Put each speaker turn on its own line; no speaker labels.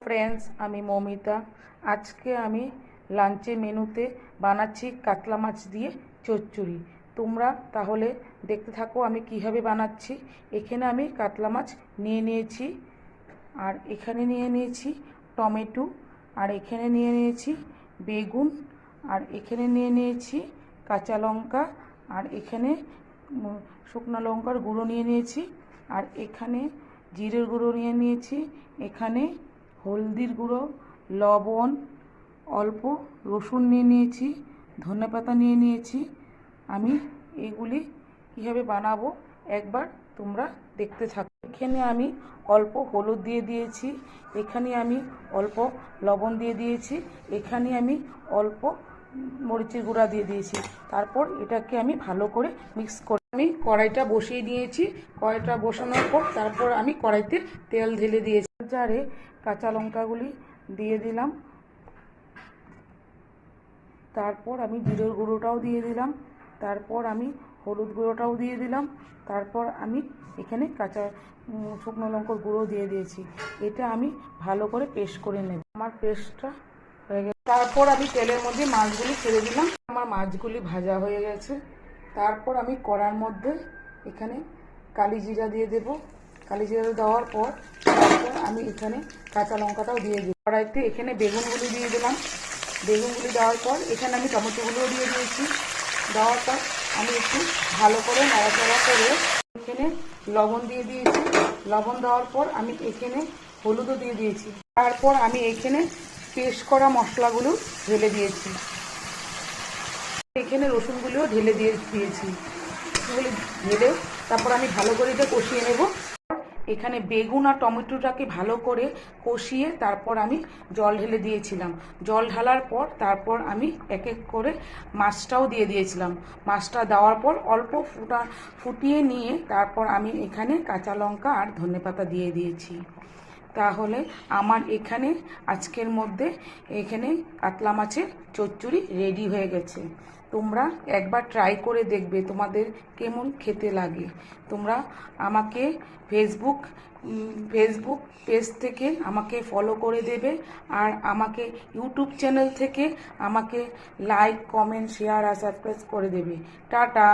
Friends, আমি মৌমিতা। আজকে আমি লাঞ্চে মেনুতে বানাচ্ছি কাতলা মাছ দিয়ে চচ্চড়ি। তোমরা তাহলে দেখতে থাকো আমি কিভাবে বানাচ্ছি। এখানে আমি কাতলা মাছ নিয়ে নিয়েছি, আর এখানে নিয়ে নিয়েছি টমেটো, আর এখানে নিয়ে নিয়েছি বেগুন, আর এখানে নিয়ে নিয়েছি কাঁচা লঙ্কা, আর এখানে শুকনো লঙ্কার গুঁড়ো নিয়ে নিয়েছি, আর এখানে জিরের গুঁড়ো নিয়ে নিয়েছি, এখানে হলদির গুঁড়ো, লবণ, অল্প রসুন নিয়ে নিয়েছি, ধনেপাতা নিয়ে নিয়েছি। আমি এগুলি কীভাবে বানাবো একবার তোমরা দেখতে থাকো। এখানে আমি অল্প হলুদ দিয়ে দিয়েছি, এখানে আমি অল্প লবণ দিয়ে দিয়েছি, এখানে আমি অল্প মরিচের গুঁড়া দিয়ে দিয়েছি। তারপর এটাকে আমি ভালো করে মিক্স করে আমি কড়াইটা বসিয়ে দিয়েছি। কড়াইটা বসানোর পর তারপর আমি কড়াইতে তেল ঢেলে দিয়েছি। জারে কাঁচা লঙ্কাগুলি দিয়ে দিলাম, তারপর আমি জিরের গুঁড়োটাও দিয়ে দিলাম, তারপর আমি হলুদ গুঁড়োটাও দিয়ে দিলাম, তারপর আমি এখানে কাঁচা শুকনো লঙ্কার গুঁড়ো দিয়ে দিয়েছি। এটা আমি ভালো করে পেস্ট করে নেব। আমার পেস্টটা হয়ে গেছে। তারপর আমি তেলের মধ্যে মাছগুলি ছেড়ে দিলাম। আমার মাছগুলি ভাজা হয়ে গেছে। তারপর আমি কড়ার মধ্যে এখানে কালি জিরা দিয়ে দেব। কালি জিরা দেওয়ার পর তারপর আমি এখানে কাঁচা লঙ্কাটাও দিয়ে দিই। কড়াইতে এখানে বেগুনগুলি দিয়ে দিলাম। বেগুনগুলি দেওয়ার পর এখানে আমি টমেটোগুলোও দিয়ে দিয়েছি। দেওয়ার পর আমি একটু ভালো করে নাড়াচাড়া করে এখানে লবণ দিয়ে দিয়েছি। লবণ দেওয়ার পর আমি এখানে হলুদও দিয়ে দিয়েছি। তারপর আমি এখানে পেস্ট করা মশলাগুলো ঢেলে দিয়েছি। এখানে রসুনগুলিও ঢেলে দিয়েছি। এগুলি ঢেলে তারপর আমি ভালো করে এটা কষিয়ে নেব। এখানে বেগুন আর টমেটোটাকে ভালো করে কষিয়ে তারপর আমি জল ঢেলে দিয়েছিলাম। জল ঢালার পর তারপর আমি এক এক করে মাছটাও দিয়ে দিয়েছিলাম। মাছটা দেওয়ার পর অল্প ফুটিয়ে নিয়ে তারপর আমি এখানে কাঁচা লঙ্কা আর ধনেপাতা দিয়ে দিয়েছি। তাহলে আমার এখানে আজকের মধ্যে এখানে কাতলা মাছের চচ্চড়ি রেডি হয়ে গেছে। তোমরা একবার ট্রাই করে দেখবে তোমাদের কেমন খেতে লাগে। তোমরা আমাকে ফেসবুক পেজ থেকে আমাকে ফলো করে দেবে, আর আমাকে ইউটিউব চ্যানেল থেকে আমাকে লাইক, কমেন্ট, শেয়ার আর সাবস্ক্রাইব করে দেবে। টাটা।